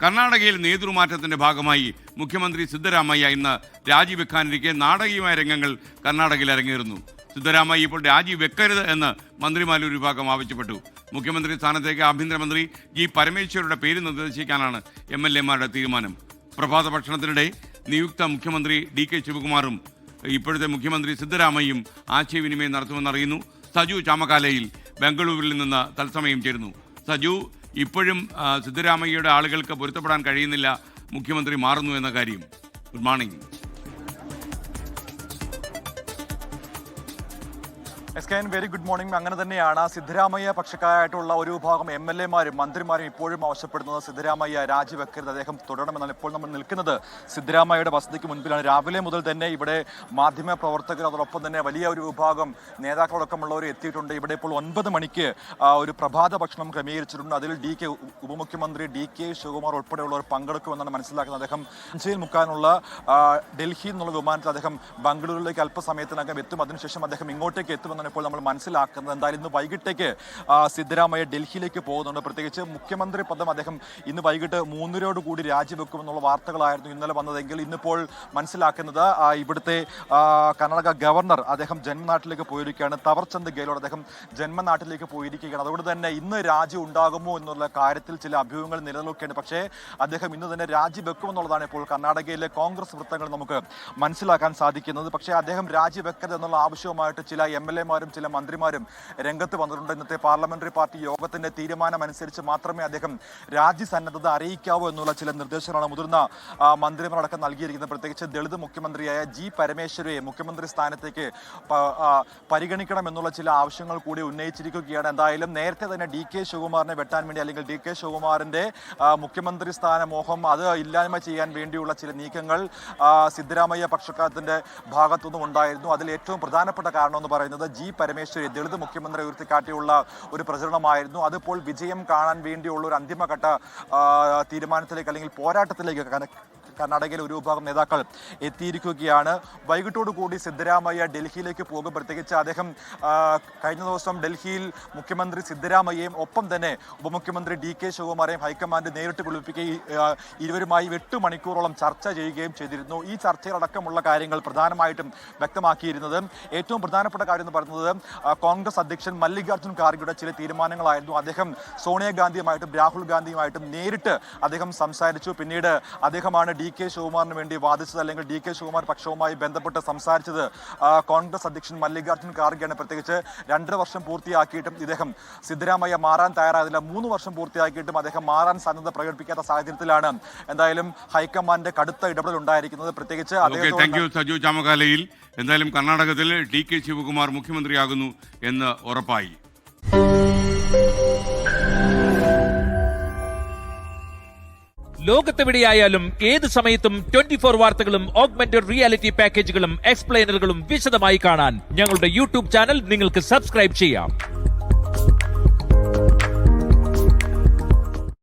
കർണാടകയിൽ നേതൃമാറ്റത്തിന്റെ ഭാഗമായി മുഖ്യമന്ത്രി സിദ്ധരാമയ്യ ഇന്ന് രാജിവെക്കാനിരിക്കെ നാടകീയമായ രംഗങ്ങൾ കർണാടകയിൽ അരങ്ങേറുന്നു. സിദ്ധരാമയ്യ ഇപ്പോൾ രാജിവെക്കരുത് എന്ന് മന്ത്രിമാരുടെ ഒരു വിഭാഗം ആവശ്യപ്പെട്ടു. മുഖ്യമന്ത്രി സ്ഥാനത്തേക്ക് ആഭ്യന്തരമന്ത്രി ജി പരമേശ്വരയുടെ പേര് നിർദ്ദേശിക്കാനാണ് MLA-മാരുടെ തീരുമാനം. പ്രഭാത ഭക്ഷണത്തിനിടെ നിയുക്ത മുഖ്യമന്ത്രി DK ശിവകുമാറും ഇപ്പോഴത്തെ മുഖ്യമന്ത്രി സിദ്ധരാമയ്യയും ആശയവിനിമയം നടത്തുമെന്നറിയുന്നു. സജു ചാമക്കാലയിൽ ബംഗളൂരുവിൽ നിന്ന് തത്സമയം ചേരുന്നു. സജു, ഇപ്പോഴും സിദ്ധരാമയ്യയുടെ ആളുകൾക്ക് പൊരുത്തപ്പെടാൻ കഴിയുന്നില്ല, മുഖ്യമന്ത്രി മാറുന്നു എന്ന കാര്യം. Good morning. Very good morning. അങ്ങനെ തന്നെയാണ് സിദ്ധരാമയ്യ പക്ഷക്കാരായിട്ടുള്ള ഒരു വിഭാഗം MLA-മാരും മന്ത്രിമാരും ഇപ്പോഴും ആവശ്യപ്പെടുന്നത് സിദ്ധരാമയ്യ രാജിവെക്കരുത്, അദ്ദേഹം തുടരണമെന്നാണ്. ഇപ്പോൾ നമ്മൾ നിൽക്കുന്നത് സിദ്ധരാമയ്യയുടെ വസതിക്ക് മുൻപിലാണ്. രാവിലെ മുതൽ തന്നെ ഇവിടെ മാധ്യമ പ്രവർത്തകർ അതോടൊപ്പം തന്നെ വലിയ ഒരു വിഭാഗം നേതാക്കളടക്കമുള്ളവർ എത്തിയിട്ടുണ്ട്. ഇവിടെ ഇപ്പോൾ 9 മണിക്ക് ഒരു പ്രഭാത ഭക്ഷണം ക്രമീകരിച്ചിട്ടുണ്ട്. അതിൽ ഉപമുഖ്യമന്ത്രി DK ശിവകുമാർ ഉൾപ്പെടെയുള്ളവർ പങ്കെടുക്കുമെന്നാണ് മനസ്സിലാക്കുന്നത്. അദ്ദേഹം അഞ്ചയിൽ മുക്കാനുള്ള ഡൽഹിയിൽ നിന്നുള്ള വിമാനത്തിൽ അദ്ദേഹം ബംഗളൂരുവിലേക്ക് അല്പസമയത്തിനകം എത്തും. അതിനുശേഷം അദ്ദേഹം ഇങ്ങോട്ടേക്ക് എത്തുമെന്നാണ് ഇപ്പോൾ നമ്മൾ മനസ്സിലാക്കുന്നത്. എന്തായാലും ഇന്ന് വൈകിട്ടേക്ക് സിദ്ധരാമയ്യ ഡൽഹിയിലേക്ക് പോകുന്നുണ്ട്. പ്രത്യേകിച്ച് മുഖ്യമന്ത്രി പദം അദ്ദേഹം ഇന്ന് വൈകിട്ട് 3:00 കൂടി രാജിവെക്കുമെന്നുള്ള വാർത്തകളായിരുന്നു ഇന്നലെ വന്നതെങ്കിൽ ഇന്നിപ്പോൾ മനസ്സിലാക്കുന്നത് ഇവിടുത്തെ കർണാടക ഗവർണർ അദ്ദേഹം ജന്മനാട്ടിലേക്ക് പോയിരിക്കുകയാണ്. തവർചന്ദ് ഗെഹ്ലോട്ട് അദ്ദേഹം ജന്മനാട്ടിലേക്ക് പോയിരിക്കുകയാണ്. അതുകൊണ്ട് തന്നെ ഇന്ന് രാജി ഉണ്ടാകുമോ എന്നുള്ള കാര്യത്തിൽ ചില അഭ്യൂഹങ്ങൾ നിലനിൽക്കുകയാണ്. പക്ഷേ അദ്ദേഹം ഇന്ന് തന്നെ രാജിവെക്കുമെന്നുള്ളതാണ് ഇപ്പോൾ കർണാടകയിലെ കോൺഗ്രസ് വൃത്തങ്ങൾ നമുക്ക് മനസ്സിലാക്കാൻ സാധിക്കുന്നത്. പക്ഷേ അദ്ദേഹം രാജിവെക്കരുത് എന്നുള്ള ആവശ്യവുമായിട്ട് ചില MLA-മാരും ചില മന്ത്രിമാരും രംഗത്ത് വന്നിട്ടുണ്ട്. ഇന്നത്തെ പാർലമെന്ററി പാർട്ടി യോഗത്തിന്റെ തീരുമാനമനുസരിച്ച് മാത്രമേ അദ്ദേഹം രാജിസന്നദ്ധത അറിയിക്കാവൂ എന്നുള്ള ചില നിർദ്ദേശങ്ങളാണ് മുതിർന്ന മന്ത്രിമാരടക്കം നൽകിയിരിക്കുന്നത്. പ്രത്യേകിച്ച് ദളിത് മുഖ്യമന്ത്രിയായ ജി പരമേശ്വരയെ മുഖ്യമന്ത്രി സ്ഥാനത്തേക്ക് പരിഗണിക്കണം എന്നുള്ള ചില ആവശ്യങ്ങൾ കൂടി ഉന്നയിച്ചിരിക്കുകയാണ്. എന്തായാലും നേരത്തെ തന്നെ DK ശിവകുമാറിനെ വെട്ടാൻ വേണ്ടി അല്ലെങ്കിൽ DK ശിവകുമാറിന്റെ മുഖ്യമന്ത്രി സ്ഥാന മോഹം അത് ഇല്ലായ്മ ചെയ്യാൻ വേണ്ടിയുള്ള ചില നീക്കങ്ങൾ സിദ്ധരാമയ്യ പക്ഷക്കാരത്തിന്റെ ഭാഗത്തുനിന്നും ഉണ്ടായിരുന്നു. അതിൽ ഏറ്റവും പ്രധാനപ്പെട്ട കാരണം എന്ന് പറയുന്നത് ജി പരമേശ്വരി ദളിത് മുഖ്യമന്ത്രി ഉയർത്തിക്കാട്ടിയുള്ള ഒരു പ്രചരണമായിരുന്നു. അതിപ്പോൾ വിജയം കാണാൻ വേണ്ടിയുള്ള ഒരു അന്തിമഘട്ട തീരുമാനത്തിലേക്ക് അല്ലെങ്കിൽ പോരാട്ടത്തിലേക്ക് കർണാടകയിലെ ഒരു വിഭാഗം നേതാക്കൾ എത്തിയിരിക്കുകയാണ്. വൈകിട്ടോടുകൂടി സിദ്ധരാമയ്യ ഡൽഹിയിലേക്ക് പോകും. പ്രത്യേകിച്ച് അദ്ദേഹം കഴിഞ്ഞ ദിവസം ഡൽഹിയിൽ മുഖ്യമന്ത്രി സിദ്ധരാമയ്യയും ഒപ്പം തന്നെ ഉപമുഖ്യമന്ത്രി DK ശിവകുമാരെയും ഹൈക്കമാൻഡ് നേരിട്ട് വിളിപ്പിക്കുകയും ഇരുവരുമായി 8 മണിക്കൂറോളം ചർച്ച ചെയ്യുകയും ചെയ്തിരുന്നു. ഈ ചർച്ചയിലടക്കമുള്ള കാര്യങ്ങൾ പ്രധാനമായിട്ടും വ്യക്തമാക്കിയിരുന്നത് ഏറ്റവും പ്രധാനപ്പെട്ട കാര്യം എന്ന് പറയുന്നത് കോൺഗ്രസ് അധ്യക്ഷൻ മല്ലികാർജ്ജുൻ ഖാർഗെയുടെ ചില തീരുമാനങ്ങളായിരുന്നു. അദ്ദേഹം സോണിയാഗാന്ധിയുമായിട്ടും രാഹുൽ ഗാന്ധിയുമായിട്ടും നേരിട്ട് അദ്ദേഹം സംസാരിച്ചു. പിന്നീട് അദ്ദേഹമാണ് DK ശിവകുമാറിന് വേണ്ടി വാദിച്ചത് അല്ലെങ്കിൽ DK ശിവകുമാർ പക്ഷവുമായി ബന്ധപ്പെട്ട് സംസാരിച്ചത് കോൺഗ്രസ് അധ്യക്ഷൻ മല്ലികാർജ്ജുൻ ഖാർഗെയാണ്. പ്രത്യേകിച്ച് 2 വർഷം പൂർത്തിയാക്കിയിട്ടും ഇദ്ദേഹം സിദ്ധരാമയ്യ മാറാൻ തയ്യാറായതില്ല. 3 വർഷം പൂർത്തിയാക്കിയിട്ടും അദ്ദേഹം മാറാൻ സാധ്യത പ്രകടിപ്പിക്കാത്ത സാഹചര്യത്തിലാണ് എന്തായാലും ഹൈക്കമാൻഡിന്റെ കടുത്ത ഇടപെടൽ ഉണ്ടായിരിക്കുന്നത്. പ്രത്യേകിച്ച് സജു ചാമക്കാലയിൽ എന്തായാലും കർണാടകത്തിൽ DK ശിവകുമാർ മുഖ്യമന്ത്രിയാകുന്നു എന്ന് ഉറപ്പായി. ലോകത്തെവിടെയായാലും ഏത് സമയത്തും 24 വാർത്തകളും ഓഗ്മെന്റഡ് റിയാലിറ്റി പാക്കേജുകളും എക്സ്പ്ലെയിനറുകളും വിശദമായി കാണാൻ ഞങ്ങളുടെ YouTube ചാനൽ നിങ്ങൾക്ക് സബ്സ്ക്രൈബ് ചെയ്യാം.